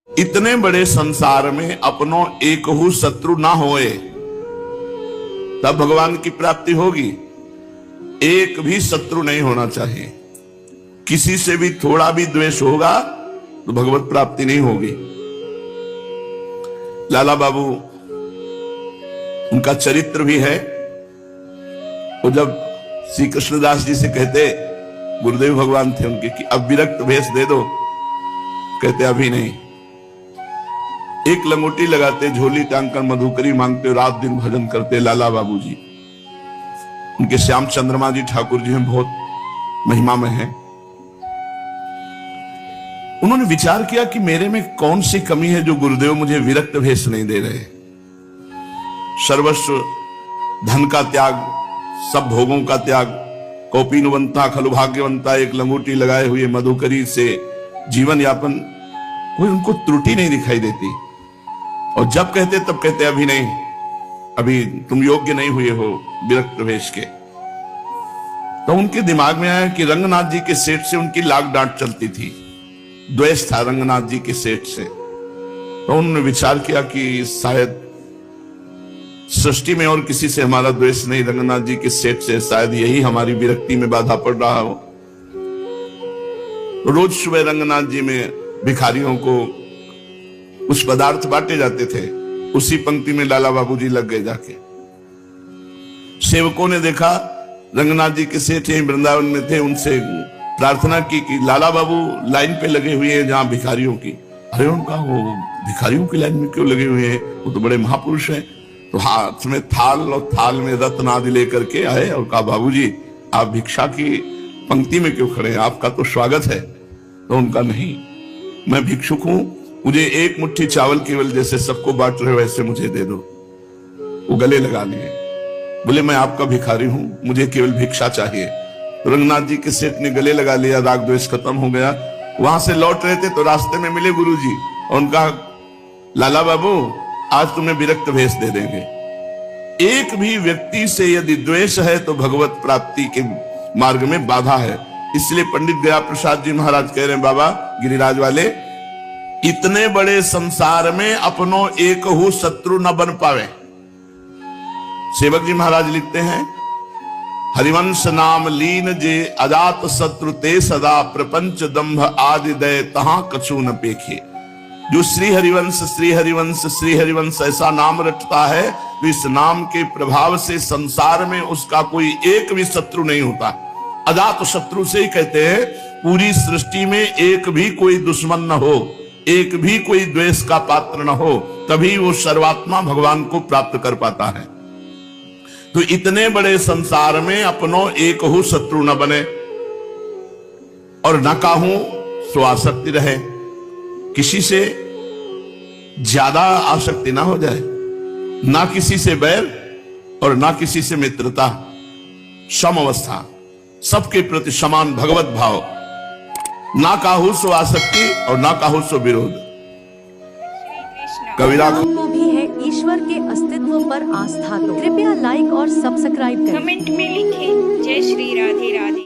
इतने बड़े संसार में अपनों एक हु शत्रु ना होए तब भगवान की प्राप्ति होगी। एक भी शत्रु नहीं होना चाहिए। किसी से भी थोड़ा भी द्वेष होगा तो भगवत प्राप्ति नहीं होगी। लाला बाबू उनका चरित्र भी है। वो जब श्री कृष्णदास जी से कहते, गुरुदेव भगवान थे उनके, कि अब विरक्त भेष दे दो, कहते अभी नहीं। एक लंगोटी लगाते, झोली टांगकर मधुकरी मांगते, रात दिन भजन करते लाला बाबू जी। उनके श्याम चंद्रमा जी ठाकुर जी में बहुत महिमा में है। उन्होंने विचार किया कि मेरे में कौन सी कमी है जो गुरुदेव मुझे विरक्त भेष नहीं दे रहे। सर्वस्व धन का त्याग, सब भोगों का त्याग, कौपीनवंता खलु भाग्यवंता, एक लंगोटी लगाए हुए मधुकरी से जीवन यापन, कोई उनको त्रुटि नहीं दिखाई देती। और जब कहते तब कहते अभी नहीं, अभी तुम योग्य नहीं हुए हो विरक्त भेष के। तो उनके दिमाग में आया कि रंगनाथ जी के सेठ से उनकी लाग डांट चलती थी, द्वेष था रंगनाथ जी के सेठ से। तो उन्होंने विचार किया कि शायद सृष्टि में और किसी से हमारा द्वेष नहीं, रंगनाथ जी के सेठ से, शायद यही हमारी विरक्ति में बाधा पड़ रहा हो। रोज सुबह रंगनाथ जी में भिखारियों को कुछ पदार्थ बांटे जाते थे। उसी पंक्ति में लाला बाबू जी लग गए जाके। सेवकों ने देखा रंगनाथ जी के सेठ यहीं वृंदावन में थे, उनसे प्रार्थना की कि लाला बाबू लाइन पे लगे हुए हैं जहां भिखारियों की। अरे उनका, वो भिखारियों की लाइन में क्यों लगे हुए हैं, वो तो बड़े महापुरुष हैं। तो हाथ में थाल और थाल में रत्न आदि लेकर के आए और कहा, बाबूजी आप भिक्षा की पंक्ति में क्यों खड़े हैं, आपका तो स्वागत है। तो उनका, नहीं, मैं भिक्षुक हूं, मुझे एक मुट्ठी चावल केवल जैसे सबको बांट रहे वैसे मुझे दे दो। वो गले लगा लिए, बोले मैं आपका भिखारी हूं, मुझे केवल भिक्षा चाहिए। तो रंगनाथ जी के सेठ ने गले लगा लिया, राग द्वेष खत्म हो गया। वहां से लौट रहे थे तो रास्ते में मिले गुरुजी और उनका, लाला बाबू आज तुम्हें विरक्त भेष दे देंगे। एक भी व्यक्ति से यदि द्वेष है तो भगवत प्राप्ति के मार्ग में बाधा है। इसलिए पंडित गया प्रसाद जी महाराज कह रहे हैं, बाबा गिरिराज वाले, इतने बड़े संसार में अपनों एक हु शत्रु न बन पावे। सेवक जी महाराज लिखते हैं, हरिवंश नाम लीन जे अजात शत्रु ते सदा, प्रपंच दंभ आदि दय तहां कछु न पेखे। जो श्री हरिवंश श्री हरिवंश श्री हरिवंश ऐसा नाम रटता है तो इस नाम के प्रभाव से संसार में उसका कोई एक भी शत्रु नहीं होता। अजात शत्रु से ही कहते हैं पूरी सृष्टि में एक भी कोई दुश्मन न हो, एक भी कोई द्वेष का पात्र न हो, तभी वो सर्वात्मा भगवान को प्राप्त कर पाता है। तो इतने बड़े संसार में अपनों एक हु शत्रु न बने और न काहू सो आसक्ति रहे। किसी से ज्यादा आसक्ति ना हो जाए, ना किसी से बैर और ना किसी से मित्रता, सम अवस्था, सबके प्रति समान भगवत भाव, ना काहू सो आसक्ति और ना काहू सो विरोध। कबीरा को भी है ईश्वर के अस्तित्व पर आस्था, तो कृपया लाइक और सब्सक्राइब करें। कमेंट में लिखें जय श्री राधे राधे।